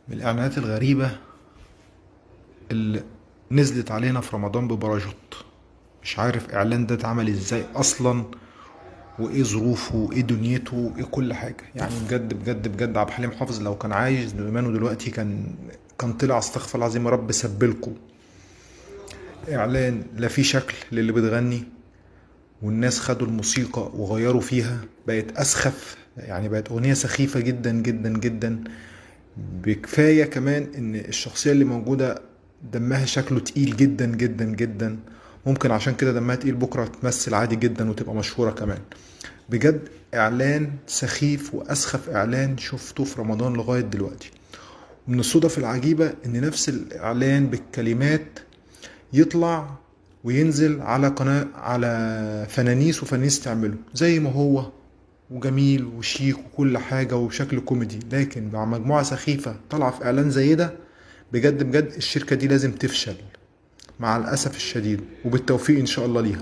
من الإعلانات الغريبة اللي نزلت علينا في رمضان بباراشوت. مش عارف إعلان ده اتعمل إزاي أصلا، وإيه ظروفه وإيه دنيته وإيه كل حاجة. يعني بجد بجد بجد عبد الحليم حافظ لو كان عايش زمانه دلوقتي كان طلع استغفر الله العظيم يا رب سبلكوا. إعلان لا فيه شكل للي بتغني، والناس خدوا الموسيقى وغيروا فيها بقت أسخف، يعني بقت أغنية سخيفة جدا جدا جدا. بكفاية كمان ان الشخصية اللي موجودة دمها شكله تقيل جدا جدا جدا. ممكن عشان كده دمها تقيل بكرة تمثل عادي جدا وتبقى مشهورة كمان. بجد اعلان سخيف واسخف اعلان شفته في رمضان لغاية دلوقتي. ومن الصدف العجيبة ان نفس الاعلان بالكلمات يطلع وينزل على قناة، على فنانيس وفنانيس تعمله زي ما هو، وجميل وشيك وكل حاجة وبشكل كوميدي، لكن مع مجموعة سخيفة طالعة في إعلان زي ده. بجد بجد الشركة دي لازم تفشل مع الأسف الشديد، وبالتوفيق إن شاء الله ليها.